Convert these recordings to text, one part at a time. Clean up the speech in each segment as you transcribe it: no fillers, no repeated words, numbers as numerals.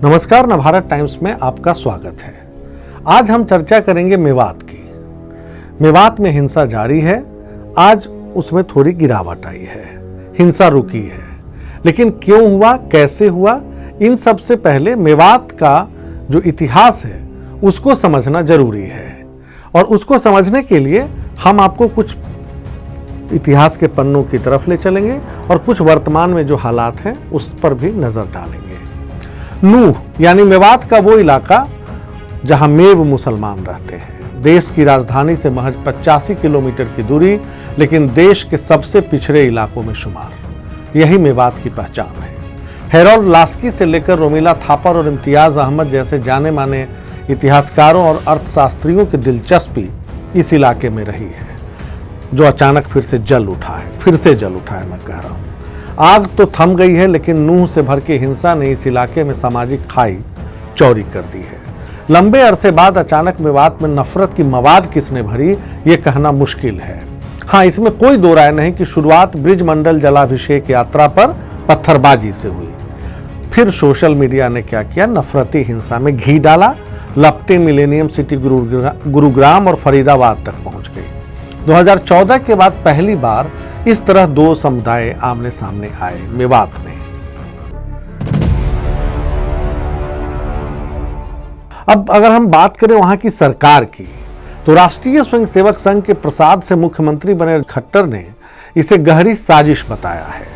नमस्कार, नवभारत टाइम्स में आपका स्वागत है। आज हम चर्चा करेंगे मेवात की। मेवात में हिंसा जारी है। आज उसमें थोड़ी गिरावट आई है, हिंसा रुकी है, लेकिन क्यों हुआ, कैसे हुआ, इन सब से पहले मेवात का जो इतिहास है उसको समझना जरूरी है। और उसको समझने के लिए हम आपको कुछ इतिहास के पन्नों की तरफ ले चलेंगे और कुछ वर्तमान में जो हालात हैं उस पर भी नजर डालेंगे। नूह यानी मेवात का वो इलाका जहां मेव मुसलमान रहते हैं। देश की राजधानी से महज 85 किलोमीटर की दूरी, लेकिन देश के सबसे पिछड़े इलाकों में शुमार। यही मेवात की पहचान है। हेरोल्ड लास्की से लेकर रोमिला थापर और इम्तियाज अहमद जैसे जाने माने इतिहासकारों और अर्थशास्त्रियों की दिलचस्पी इस इलाके में रही है, जो अचानक फिर से जल उठा है। मैं कह रहा हूं, आग तो थम गई है, लेकिन नूह से भर के हिंसा ने इस इलाके में सामाजिक खाई चौड़ी कर दी है। लंबे अरसे बाद अचानक मेवात में नफरत की मवाद किसने भरी, ये कहना मुश्किल है। हाँ, इसमें कोई दो राय नहीं कि शुरुआत ब्रिजमंडल जलाभिषेक यात्रा पर पत्थरबाजी से हुई। फिर सोशल मीडिया ने क्या किया, नफरती हिंसा में घी डाला। लपटे मिलेनियम सिटी गुरुग्राम और फरीदाबाद तक पहुंच गई। 2014 के बाद पहली बार इस तरह दो समुदाय आमने सामने आए मेवात में। अब अगर हम बात करें वहां की सरकार की, तो राष्ट्रीय स्वयंसेवक संघ के प्रसाद से मुख्यमंत्री बने खट्टर ने इसे गहरी साजिश बताया है।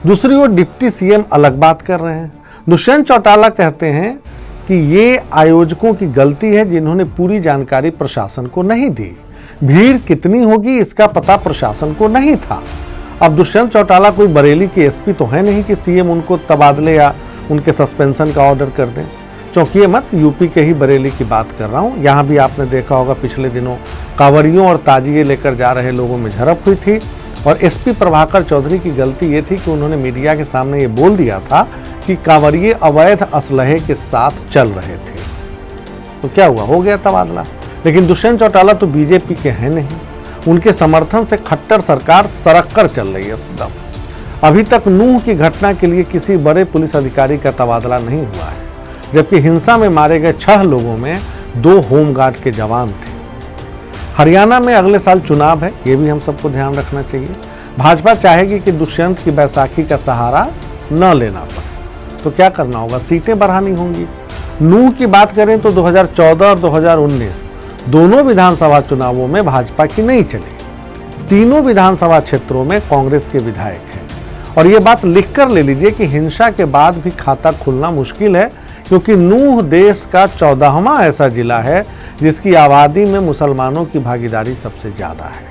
दूसरी ओर डिप्टी सीएम अलग बात कर रहे हैं। दुष्यंत चौटाला कहते हैं कि ये आयोजकों की गलती है जिन्होंने पूरी जानकारी प्रशासन को नहीं दी। भीड़ कितनी होगी इसका पता प्रशासन को नहीं था। अब दुष्यंत चौटाला कोई बरेली के एसपी तो है नहीं कि सीएम उनको तबादले या उनके सस्पेंशन का ऑर्डर कर दें। चौंकिए मत, यूपी के ही बरेली की बात कर रहा हूं। यहां भी आपने देखा होगा पिछले दिनों कांवरियों और ताजिए लेकर जा रहे लोगों में झड़प हुई थी और एसपी प्रभाकर चौधरी की गलती ये थी कि उन्होंने मीडिया के सामने ये बोल दिया था कि कांवरिये अवैध असलहे के साथ चल रहे थे। तो क्या हुआ, हो गया तबादला। लेकिन दुष्यंत चौटाला तो बीजेपी के हैं नहीं। उनके समर्थन से खट्टर सरकार सरक कर चल रही है सदम। अभी तक नूह की घटना के लिए किसी बड़े पुलिस अधिकारी का तबादला नहीं हुआ है, जबकि हिंसा में मारे गए 6 लोगों में 2 होमगार्ड के जवान थे। हरियाणा में अगले साल चुनाव है, ये भी हम सबको ध्यान रखना चाहिए। भाजपा चाहेगी कि दुष्यंत की बैसाखी का सहारा न लेना पड़े, तो क्या करना होगा, सीटें बढ़ानी होंगी। नूह की बात करें तो 2014 और 2019 दोनों विधानसभा चुनावों में भाजपा की नहीं चली। तीनों विधानसभा क्षेत्रों में कांग्रेस के विधायक हैं। और ये बात लिखकर ले लीजिए कि हिंसा के बाद भी खाता खुलना मुश्किल है, क्योंकि नूह देश का 14वां ऐसा जिला है जिसकी आबादी में मुसलमानों की भागीदारी सबसे ज्यादा है।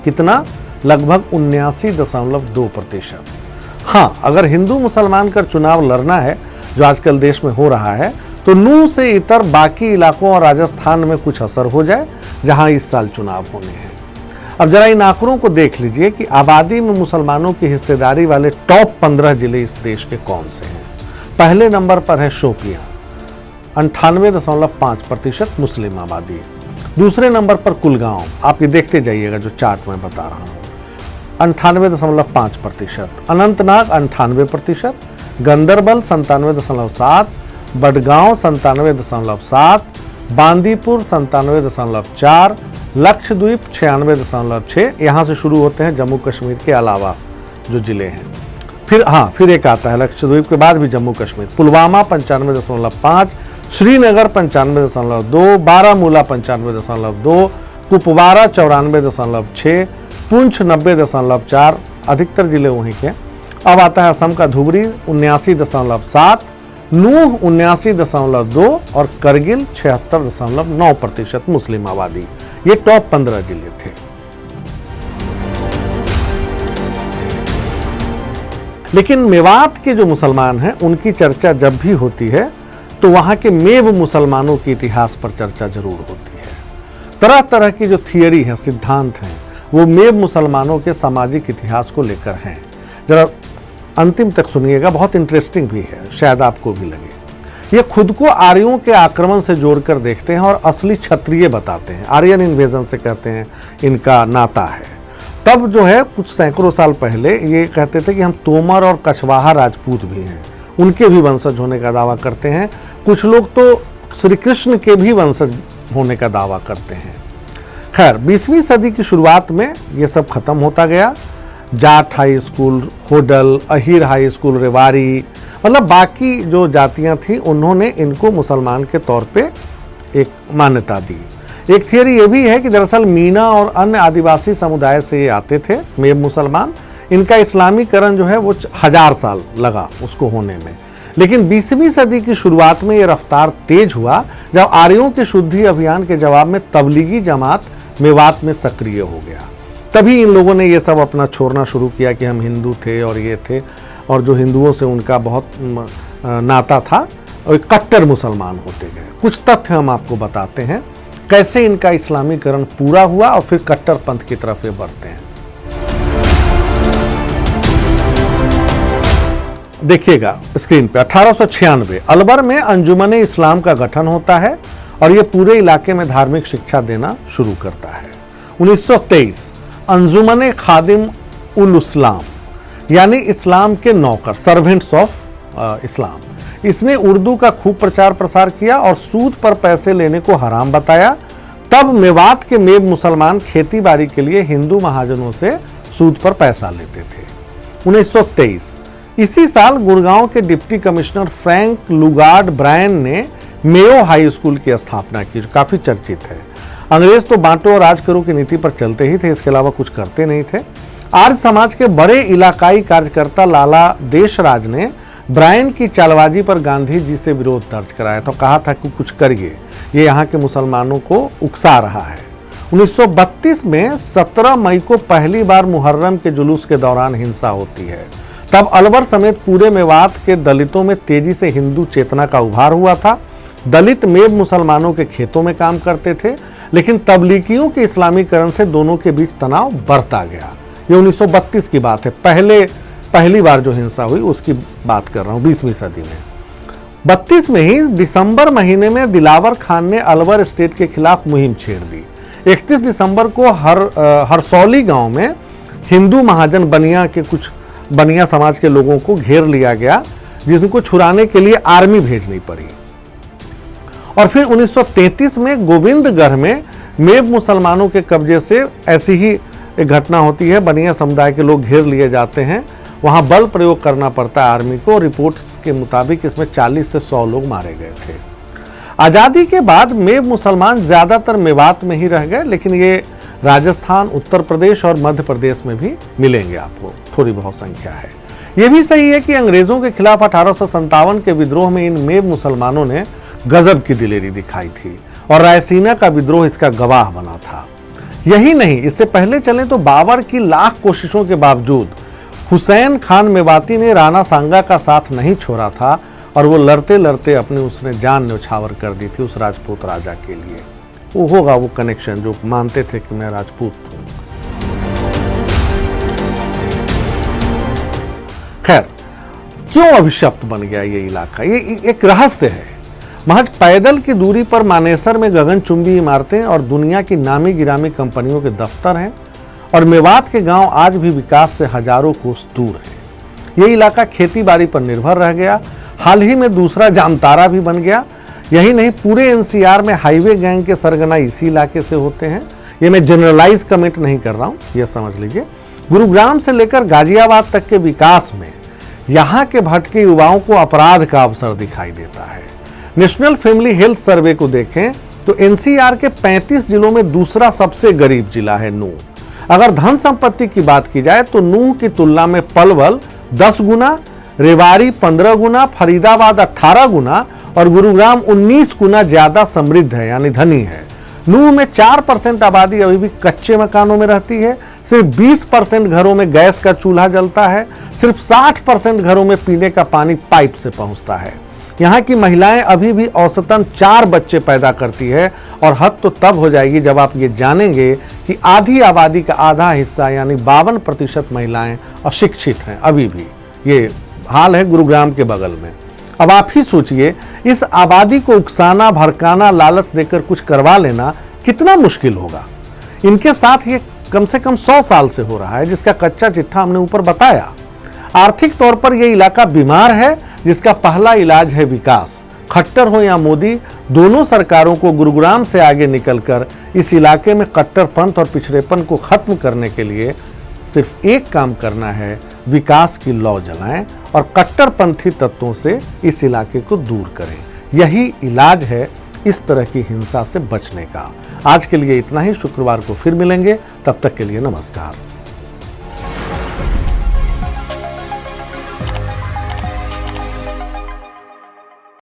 कितना? लगभग 79.2%। हाँ, अगर हिंदू मुसलमान कर चुनाव लड़ना है, जो आजकल देश में हो रहा है, तो नूह से इतर बाकी इलाकों और राजस्थान में कुछ असर हो जाए जहां इस साल चुनाव होने हैं। अब जरा इन आंकड़ों को देख लीजिए कि आबादी में मुसलमानों की हिस्सेदारी वाले टॉप 15 जिले इस देश के कौन से हैं। पहले नंबर पर है शोपियां, 98.5% मुस्लिम आबादी। दूसरे नंबर पर कुलगांव, आप ये देखते जाइएगा जो चार्ट में बता रहा हूं, 98.5%। अनंतनाग 98%, गंदरबल 97.7%, बडगांव 97.7%, बांदीपुर 97.4%, लक्षद्वीप 96.6%। यहाँ से शुरू होते हैं जम्मू कश्मीर के अलावा जो जिले हैं। फिर एक आता है लक्षद्वीप के बाद भी जम्मू कश्मीर। पुलवामा 95.5%, श्रीनगर 95.2%, बारामूला 95.2%, कुपवारा 94.6%, पुंछ 90.4%। अधिकतर जिले वहीं के। अब आता है असम का धुबरी 79.7%, नूह 79.2% और करगिल 76.9% मुस्लिम आबादी। ये टॉप 15 जिले थे। लेकिन मेवात के जो मुसलमान हैं उनकी चर्चा जब भी होती है तो वहां के मेव मुसलमानों के इतिहास पर चर्चा जरूर होती है। तरह तरह की जो थियरी है, सिद्धांत हैं, वो मेव मुसलमानों के सामाजिक इतिहास को लेकर हैं। जरा अंतिम तक सुनिएगा, बहुत इंटरेस्टिंग भी है, शायद आपको भी लगे। ये खुद को आर्यों के आक्रमण से जोड़कर देखते हैं और असली क्षत्रिय बताते हैं। आर्यन इन्वेजन से कहते हैं इनका नाता है। तब जो है कुछ सैकड़ों साल पहले ये कहते थे कि हम तोमर और कछवाहा राजपूत भी हैं। उनके भी वंशज होने का दावा करते हैं। कुछ लोग तो श्री कृष्ण के भी वंशज होने का दावा करते हैं। खैर 20वीं सदी की शुरुआत में ये सब खत्म होता गया। Jat high school, Hodal, Ahir high school, Rewari, मतलब बाकी जो जातियां थी उन्होंने इनको मुसलमान के तौर पे एक मान्यता दी। एक थियरी ये भी है कि दरअसल मीना और अन्य आदिवासी समुदाय से ये आते थे मेब मुसलमान। इनका इस्लामीकरण जो है वो 1000 साल लगा उसको होने में, लेकिन 20वीं सदी की शुरुआत में ये रफ्तार तेज हुआ जब आर्यों के शुद्धि अभियान के जवाब में तबलीगी जमात मेवात में सक्रिय हो गया। तभी इन लोगों ने ये सब अपना छोड़ना शुरू किया कि हम हिंदू थे और ये थे, और जो हिंदुओं से उनका बहुत नाता था और कट्टर मुसलमान होते गए। कुछ तथ्य हम आपको बताते हैं कैसे इनका इस्लामीकरण पूरा हुआ और फिर कट्टरपंथ की तरफ ये बढ़ते हैं। देखिएगा स्क्रीन पे 1896 अलवर में अंजुमन इस्लाम का गठन होता है और ये पूरे इलाके में धार्मिक शिक्षा देना शुरू करता है। 1923 अंजुमन खादिम उल इस्लाम यानी इस्लाम के नौकर, सर्वेंट्स ऑफ इस्लाम, इसने उर्दू का खूब प्रचार प्रसार किया और सूद पर पैसे लेने को हराम बताया। तब मेवात के मेब मुसलमान खेती बाड़ी के लिए हिंदू महाजनों से सूद पर पैसा लेते थे। 1923 इसी साल गुड़गांव के deputy commissioner Frank Lugard Brian ने मेयो हाई स्कूल की स्थापना की, जो काफी चर्चित है। अंग्रेज तो बांटो और राज करो की नीति पर चलते ही थे, इसके अलावा कुछ करते नहीं थे। आर्य समाज के बड़े इलाकाई कार्यकर्ता लाला देशराज ने ब्रायन की चालबाजी पर गांधी जी से विरोध दर्ज कराया, तो कहा था कि कुछ करिए, ये यहाँ के मुसलमानों को उकसा रहा है। 1932 में 17 मई को पहली बार मुहर्रम के जुलूस के दौरान हिंसा होती है। तब अलवर समेत पूरे मेवात के दलितों में तेजी से हिंदू चेतना का उभार हुआ था। दलित मेब मुसलमानों के खेतों में काम करते थे, लेकिन तबलीगियों के इस्लामीकरण से दोनों के बीच तनाव बढ़ता गया। ये 1932 की बात है, पहली बार जो हिंसा हुई उसकी बात कर रहा हूँ 20वीं सदी में। 32 में ही दिसंबर महीने में दिलावर खान ने अलवर स्टेट के खिलाफ मुहिम छेड़ दी। 31 दिसंबर को हरसौली गांव में हिंदू महाजन बनिया समाज के लोगों को घेर लिया गया, जिनको छुड़ाने के लिए आर्मी भेजनी पड़ी। और फिर 1933 में गोविंदगढ़ में मेब मुसलमानों के कब्जे से ऐसी ही एक घटना होती है। बनिया समुदाय के लोग घेर लिए जाते हैं, वहां बल प्रयोग करना पड़ता है आर्मी को। रिपोर्ट्स के मुताबिक इसमें 40 से 100 लोग मारे गए थे। आजादी के बाद मेब मुसलमान ज्यादातर मेवात में ही रह गए, लेकिन ये राजस्थान, उत्तर प्रदेश और मध्य प्रदेश में भी मिलेंगे आपको, थोड़ी बहुत संख्या है। यह भी सही है कि अंग्रेजों के खिलाफ 1857 के विद्रोह में इन मेब मुसलमानों ने गजब की दिलेरी दिखाई थी और रायसीना का विद्रोह इसका गवाह बना था। यही नहीं, इससे पहले चलें तो बाबर की लाख कोशिशों के बावजूद हुसैन खान मेवाती ने राणा सांगा का साथ नहीं छोड़ा था और वो लड़ते लड़ते उसने जान न्यौछावर कर दी थी उस राजपूत राजा के लिए। वो होगा वो कनेक्शन जो मानते थे कि मैं राजपूत हूं। खैर, क्यों अभिशप्त बन गया ये इलाका, ये एक रहस्य है। महज पैदल की दूरी पर मानेसर में गगनचुंबी इमारतें और दुनिया की नामी गिरामी कंपनियों के दफ्तर हैं और मेवात के गांव आज भी विकास से हजारों कोस दूर हैं। ये इलाका खेती बाड़ी पर निर्भर रह गया। हाल ही में दूसरा जामतारा भी बन गया। यही नहीं, पूरे एनसीआर में हाईवे गैंग के सरगना इसी इलाके से होते हैं। ये मैं जनरलाइज कमेंट नहीं कर रहा हूँ, ये समझ लीजिए। गुरुग्राम से लेकर गाजियाबाद तक के विकास में यहाँ के भटके युवाओं को अपराध का अवसर दिखाई देता है। नेशनल फैमिली हेल्थ सर्वे को देखें तो एनसीआर के 35 जिलों में दूसरा सबसे गरीब जिला है नूह। अगर धन संपत्ति की बात की जाए तो नूह की तुलना में पलवल 10 गुना, रेवाड़ी 15 गुना, फरीदाबाद 18 गुना और गुरुग्राम 19 गुना ज्यादा समृद्ध है, यानी धनी है। नूह में 4% आबादी अभी भी कच्चे मकानों में रहती है। सिर्फ 20% घरों में गैस का चूल्हा जलता है। सिर्फ 60% घरों में पीने का पानी पाइप से पहुंचता है। यहाँ की महिलाएं अभी भी औसतन 4 बच्चे पैदा करती है और हद तो तब हो जाएगी जब आप ये जानेंगे कि आधी आबादी का आधा हिस्सा यानी 52% महिलाएं अशिक्षित हैं अभी भी। ये हाल है गुरुग्राम के बगल में। अब आप ही सोचिए, इस आबादी को उकसाना, भड़काना, लालच देकर कुछ करवा लेना कितना मुश्किल होगा। इनके साथ ये कम से कम 100 साल से हो रहा है, जिसका कच्चा चिट्ठा हमने ऊपर बताया। आर्थिक तौर पर यह इलाका बीमार है, जिसका पहला इलाज है विकास। खट्टर हो या मोदी, दोनों सरकारों को गुरुग्राम से आगे निकलकर इस इलाके में कट्टरपंथ और पिछड़ेपन को खत्म करने के लिए सिर्फ एक काम करना है, विकास की लौ जलाएं और कट्टरपंथी तत्वों से इस इलाके को दूर करें। यही इलाज है इस तरह की हिंसा से बचने का। आज के लिए इतना ही। शुक्रवार को फिर मिलेंगे, तब तक के लिए नमस्कार।